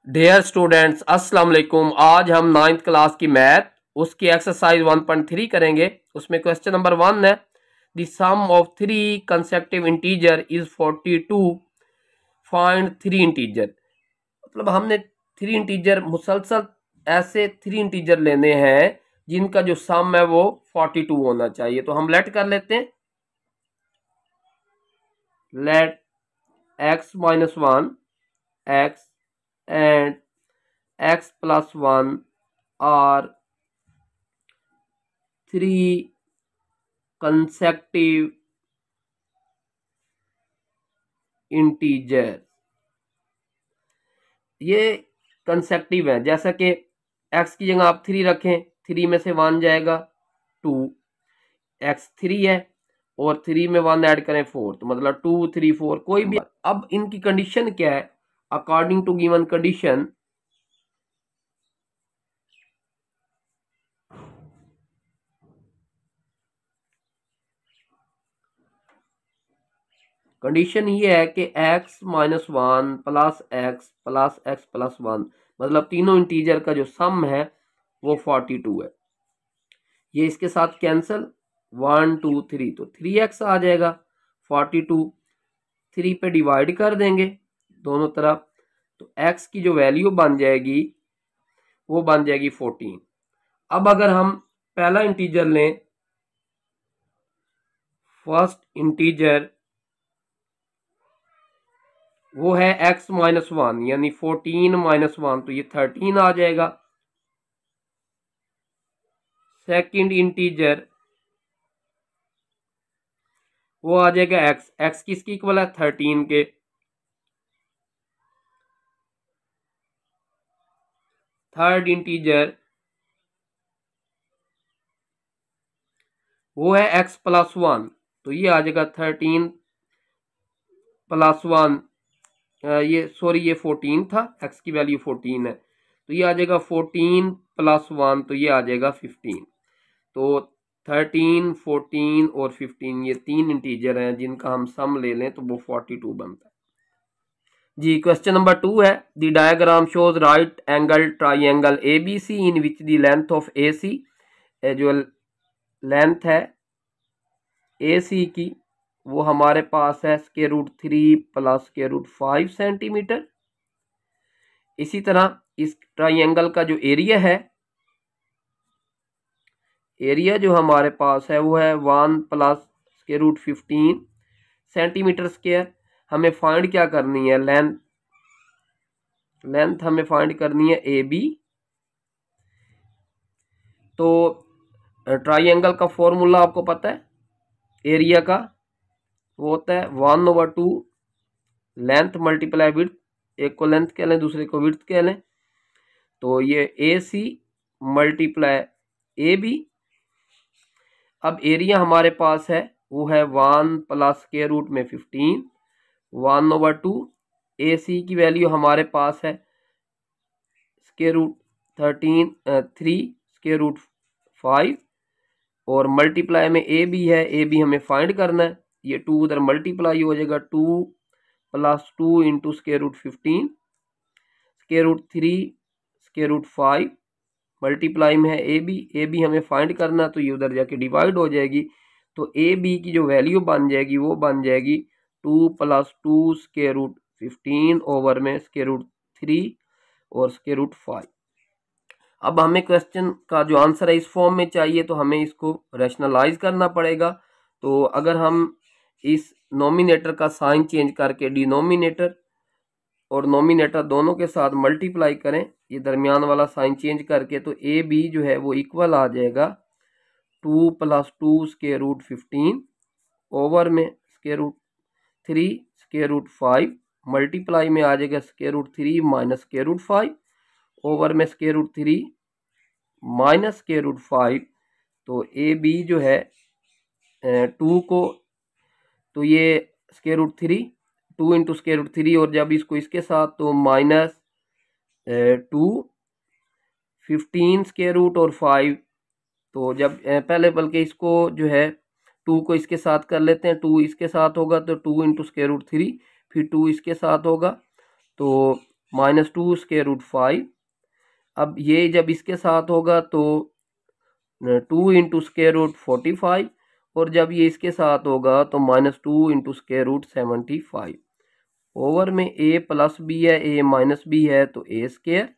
Dear students अस्सलाम वालेकुम। आज हम नाइन्थ क्लास की मैथ उसकी एक्सरसाइज 1.3 करेंगे। उसमें क्वेश्चन नंबर 1 है, the sum of three consecutive integer is 42, find three integer. मतलब हमने थ्री इंटीजर मुसलसल ऐसे थ्री इंटीजर लेने हैं जिनका जो सम है वो 42 होना चाहिए। तो हम लेट कर लेते हैं, let x-1 x and x plus 1 are three consecutive integer. ये कंसेक्टिव है, जैसा कि x की जगह आप 3 रखें, 3 में से 1 जाएगा 2, x 3 है और 3 में 1 ऐड करें 4, तो मतलब 2 3 4 कोई भी। अब इनकी कंडीशन क्या है? According to given condition, condition ये है कि x-1 प्लस x प्लस 1, मतलब तीनों इंटीजर का जो सम है वो 42 है। ये इसके साथ कैंसिल, 1 2 3, तो 3x आ जाएगा। 42 3 पे डिवाइड कर देंगे दोनों तरफ, तो x की जो वैल्यू बन जाएगी वो बन जाएगी 14। अब अगर हम पहला इंटीजर लें, फर्स्ट इंटीजर वो है x-1 यानी 14 माइनस 1, तो ये 13 आ जाएगा। सेकंड इंटीजर वो आ जाएगा x किसकी इक्वल है? 13 के। थर्ड इंटीजर वो है x प्लस 1, तो ये आ जाएगा 13 प्लस 1, ये 14 था, x की वैल्यू 14 है, तो ये आ जाएगा 14 प्लस 1, तो ये आ जाएगा 15। तो 13 14 और 15 ये तीन इंटीजर हैं जिनका हम सम ले लें तो वो 42 बनता है जी। क्वेश्चन नंबर 2 है, the diagram shows right angle triangle ABC in which the length of AC, जो लेंथ है AC की वो हमारे पास है √3 प्लस √5 सेंटीमीटर। इसी तरह इस ट्राइंगल का जो एरिया है, एरिया जो हमारे पास है वो है 1 प्लस √15 सेंटीमीटर स्क्वायर। हमें फाइंड क्या करनी है? लेंथ हमें फाइंड करनी है AB। तो ट्राइंगल का फॉर्मूला आपको पता है, एरिया का वो होता है 1/2 लेंथ मल्टीप्लाई विड्थ, एक को लेंथ कह लें दूसरे को विड्थ कह लें, तो ये AC मल्टीप्लाई AB। अब एरिया हमारे पास है वो है 1 प्लस √15, 1/2 AC की वैल्यू हमारे पास है √3 और मल्टीप्लाई में AB है, AB हमें फाइंड करना है। ये 2 उधर मल्टीप्लाई हो जाएगा, 2 प्लस 2 इंटू √15, √3 मल्टीप्लाई में है AB हमें फाइंड करना, तो ये उधर जाके डिवाइड हो जाएगी। तो AB की जो वैल्यू बन जाएगी वो बन जाएगी 2 प्लस 2 √15 ओवर में √3 और √5। अब हमें क्वेश्चन का जो आंसर है इस फॉर्म में चाहिए, तो हमें इसको रैशनलाइज करना पड़ेगा। तो अगर हम इस नोमिनेटर का साइन चेंज करके डिनोमिनेटर और नोमिनेटर दोनों के साथ मल्टीप्लाई करें, ये दरमियान वाला साइन चेंज करके, तो AB जो है वो इक्वल आ जाएगा 2 प्लस 2 √15 ओवर में √3 √5, मल्टीप्लाई में आ जाएगा √3 माइनस √5 ओवर में √3 माइनस √5। तो AB जो है 2 को, तो ये √3 2 इंटू √3 और जब इसको इसके साथ तो माइनस 2 15 √ और 5, तो जब पहले बल्कि इसको जो है 2 को इसके साथ कर लेते हैं, 2 इसके साथ होगा तो 2 इंटू √3, फिर 2 इसके साथ होगा तो -2 स्क्वायर रूट 5। अब ये जब इसके साथ होगा तो 2 इंटू स्क्वायर रूट 45, और जब ये इसके साथ होगा तो -2 इंटू स्क्वायर रूट 75। ओवर में a प्लस बी है, a माइनस बी है, तो a square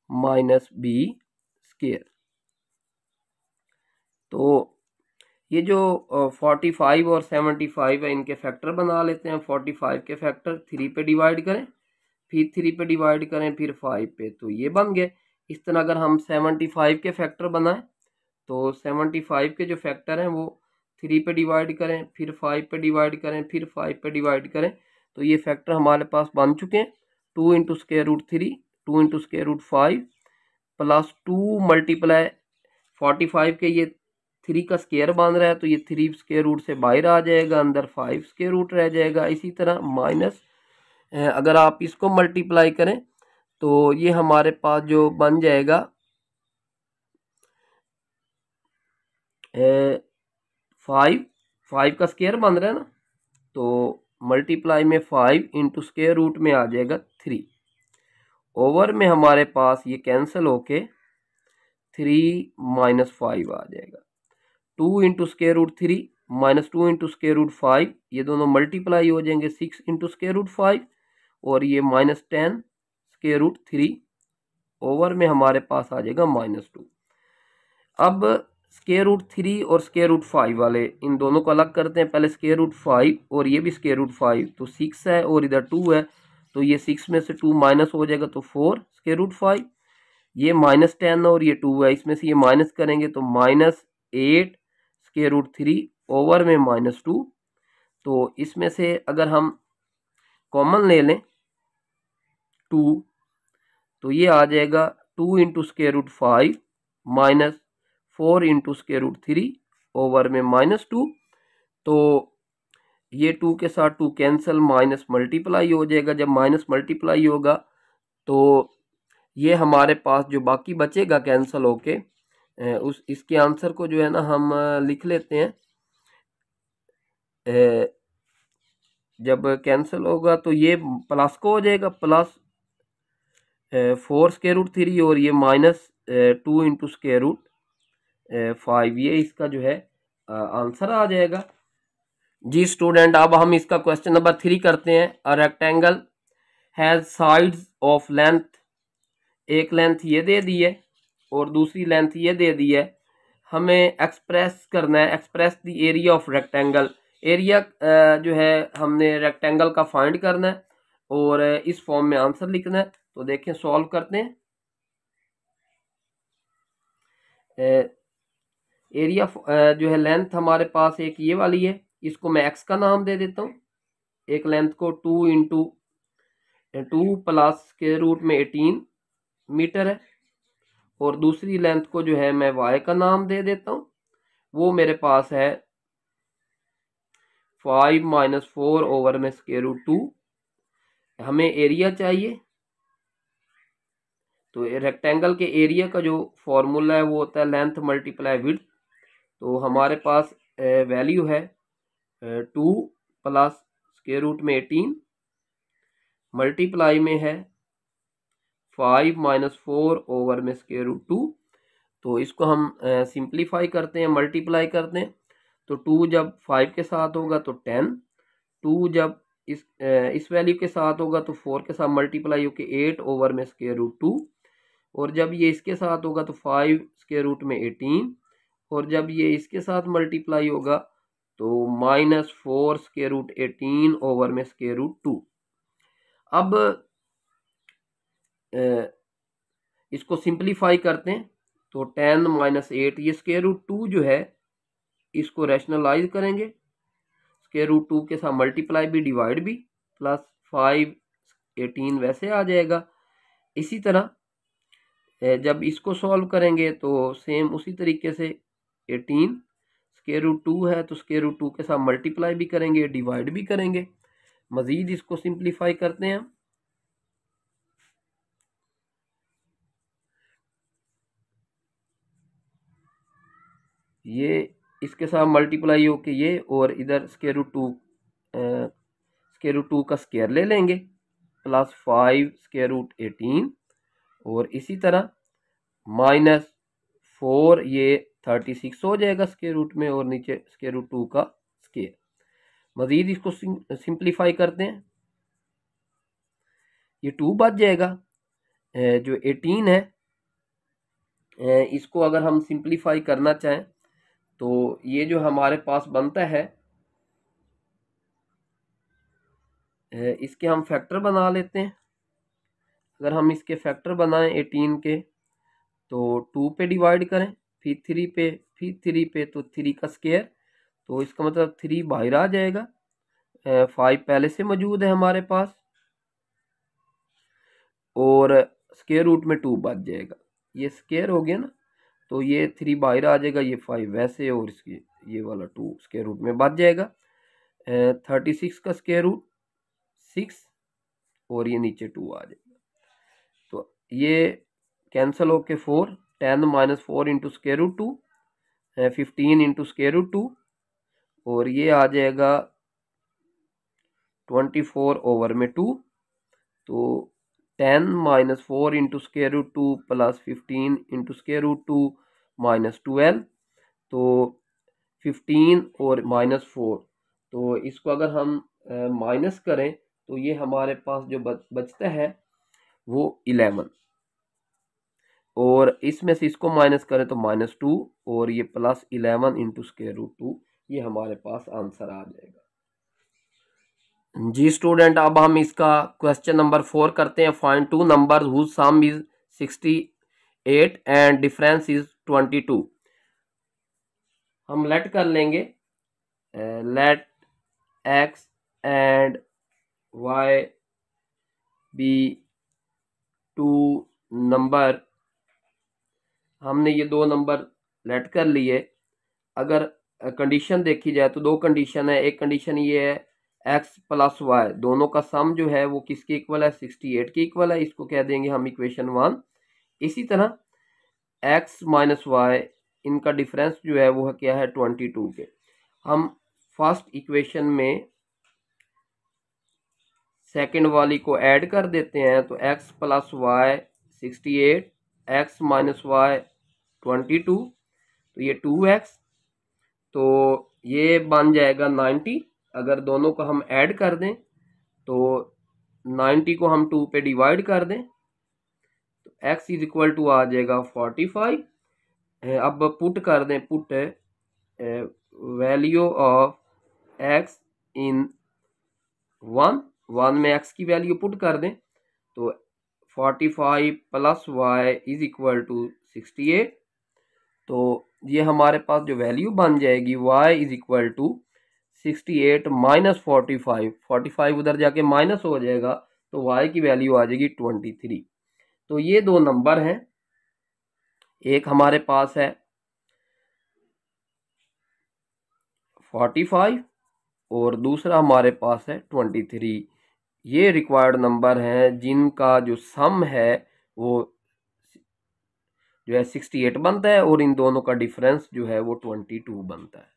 minus B square. तो ये जो 45 और 75 है, इनके फैक्टर बना लेते हैं। 45 के फैक्टर 3 पे डिवाइड करें, फिर 3 पे डिवाइड करें, फिर 5 पे, तो ये बन गए। इस तरह अगर हम 75 के फैक्टर बनाएं तो 75 के जो फैक्टर हैं वो 3 पे डिवाइड करें, फिर 5 पे डिवाइड करें, फिर 5 पे डिवाइड करें, तो ये फैक्टर हमारे पास बन चुके हैं। 2 into square root 3, 2 into square root 5 plus 2 multiply 45 के ये 3 का स्क्वायर बन रहा है, तो ये 3 स्क्वायर रूट से बाहर आ जाएगा, अंदर 5 स्क्वायर रूट रह जाएगा। इसी तरह माइनस अगर आप इसको मल्टीप्लाई करें तो ये हमारे पास जो बन जाएगा 5 का स्क्वायर बन रहा है ना, तो मल्टीप्लाई में 5 इंटू स्क्वायर रूट में आ जाएगा 3। ओवर में हमारे पास ये कैंसिल होके 3 माइनस 5 आ जाएगा। 2 into square root 3 minus 2 into square root 5, ये दोनों मल्टीप्लाई हो जाएंगे 6 इंटू स्क्वायर रूट 5, और ये माइनस 10 स्क्वायर रूट 3। ओवर में हमारे पास आ जाएगा -2। अब स्क्वायर रूट 3 और स्क्वायर रूट 5 वाले इन दोनों को अलग करते हैं। पहले स्क्वायर रूट 5 और ये भी स्क्वायर रूट 5, तो 6 है और इधर 2 है, तो ये 6 में से 2 माइनस हो जाएगा, तो 4 स्क्वायर रूट 5। ये -10 और ये 2 है, इसमें से ये माइनस करेंगे तो -8 स्क्वायर रूट 3 ओवर में -2। तो इसमें से अगर हम कॉमन ले लें 2, तो ये आ जाएगा 2 into square root 5 minus 4 into square root 3 over में -2। तो ये 2 के साथ 2 कैंसिल, माइनस मल्टीप्लाई हो जाएगा। जब माइनस मल्टीप्लाई होगा तो ये हमारे पास जो बाकी बचेगा कैंसिल होके, उस इसके आंसर को जो है ना हम लिख लेते हैं। जब कैंसिल होगा तो ये प्लस को हो जाएगा, प्लस 4 स्क्वायर रूट 3 और ये -2 इंटू स्क्वायर रूट 5, ये इसका जो है आंसर आ जाएगा। जी स्टूडेंट, अब हम इसका क्वेश्चन नंबर 3 करते हैं। A rectangle has sides of length, एक लेंथ ये दे दी है और दूसरी लेंथ ये दे दी है। हमें एक्सप्रेस करना है, express the area of rectangle. Area जो है हमने रेक्टेंगल का फाइंड करना है और इस फॉर्म में आंसर लिखना है। तो देखें, सॉल्व करते हैं। एरिया जो है लेंथ हमारे पास एक ये वाली है, इसको मैं एक्स का नाम दे देता हूँ। एक लेंथ को 2 इंटू 2 प्लस स्क्वायर रूट में 18 मीटर है, और दूसरी लेंथ को जो है मैं वाई का नाम दे देता हूँ। वो मेरे पास है 5 माइनस 4 ओवर में स्क्वायर रूट 2। हमें एरिया चाहिए, तो रेक्टेंगल के एरिया का जो फॉर्मूला है वो होता है लेंथ मल्टीप्लाई विड्थ। तो हमारे पास वैल्यू है 2 प्लस स्क्वायर रूट में 18 मल्टीप्लाई में है 5 माइनस 4 ओवर में स्क्वायर रूट 2। तो इसको हम सिंप्लीफाई करते हैं, मल्टीप्लाई करते हैं। तो 2 जब 5 के साथ होगा तो 10, 2 जब इस वैल्यू के साथ होगा तो 4 के साथ मल्टीप्लाई होकर 8 ओवर में स्क्वायर रूट 2, और जब ये इसके साथ होगा तो 5 स्क्वायर रूट में 18, और जब ये इसके साथ मल्टीप्लाई होगा तो -4 स्क्वायर रूट 18 ओवर में स्क्वायर रूट 2। अब इसको सिंप्लीफाई करते हैं तो 10 माइनस 8, ये स्क्वायर रूट 2 जो है इसको रैशनलाइज करेंगे, स्क्वायर रूट 2 के साथ मल्टीप्लाई भी डिवाइड भी, प्लस 5 18 वैसे आ जाएगा। इसी तरह जब इसको सॉल्व करेंगे तो सेम उसी तरीके से 18 स्क्वायर रूट 2 है तो स्क्वायर रूट 2 के साथ मल्टीप्लाई भी करेंगे, डिवाइड भी करेंगे। मज़ीद इसको सिंप्लीफाई करते हैं। ये इसके साथ मल्टीप्लाई हो के ये, और इधर स्क्वायर रूट 2 का स्क्वायर ले लेंगे, प्लस 5 स्क्वायर रूट 18 और इसी तरह -4 ये 36 हो जाएगा स्क्वायर रूट में और नीचे स्क्वायर रूट 2 का स्क्वायर। मजीद इसको सिंप्लीफाई करते हैं, ये 2 बच जाएगा। जो 18 है इसको अगर हम सिंप्लीफाई करना चाहें तो ये जो हमारे पास बनता है इसके हम फैक्टर बना लेते हैं। अगर हम इसके फैक्टर बनाएं 18 के तो 2 पे डिवाइड करें, फिर 3 पे, फिर 3 पे, तो 3 का स्क्वायर, तो इसका मतलब 3 बाहर आ जाएगा। 5 पहले से मौजूद है हमारे पास और स्क्वायर रूट में 2 बच जाएगा। ये स्क्वायर हो गया ना, तो ये 3 बाहर आ जाएगा, ये 5 वैसे और इसकी ये वाला 2 स्क्वायर रूट में बच जाएगा। 36 का स्क्वायर रूट 6 और ये नीचे 2 आ जाएगा। तो ये कैंसिल होके 4, 10 - 4 into square root 2, 15 into square root 2 और ये आ जाएगा 24 ओवर में 2। तो 10 - 4 into square root 2 plus 15 into square root 2 -12, तो 15 और -4, तो इसको अगर हम माइनस करें तो ये हमारे पास जो बचता है वो 11 और इसमें से इसको माइनस करें तो -2 और ये प्लस 11 इंटू स्क्वायर रूट 2, ये हमारे पास आंसर आ जाएगा। जी स्टूडेंट, अब हम इसका क्वेश्चन नंबर 4 करते हैं। Find 2 number whose sum is 68 and difference is 22। हम लेट कर लेंगे, let x and y be 2 number. हमने ये 2 नंबर लेट कर लिए। अगर कंडीशन देखी जाए तो 2 कंडीशन है। एक कंडीशन ये है x प्लस वाई दोनों का सम जो है वो किसके इक्वल है, 68 के इक्वल है, इसको कह देंगे हम इक्वेशन 1। इसी तरह x माइनस वाई इनका डिफरेंस जो है वो क्या है 22 के। हम फर्स्ट इक्वेशन में सेकंड वाली को ऐड कर देते हैं, तो x plus Y 68, x minus Y 22, तो ये 2x, तो ये बन जाएगा 90। अगर दोनों को हम ऐड कर दें तो 90 को हम 2 पे डिवाइड कर दें तो x इज इक्वल टू आ जाएगा 45। अब पुट कर दें, पुट वैल्यू ऑफ x इन 1 में x की वैल्यू पुट कर दें तो 45 plus Y is equal to 68। तो ये हमारे पास जो वैल्यू बन जाएगी y is equal to 68 minus 45 उधर जाके माइनस हो जाएगा, तो y की वैल्यू आ जाएगी 23। तो ये 2 नंबर हैं, एक हमारे पास है 45 और दूसरा हमारे पास है 23। ये रिक्वायर्ड नंबर हैं जिनका जो सम है वो जो है 68 बनता है और इन दोनों का डिफरेंस जो है वो 22 बनता है।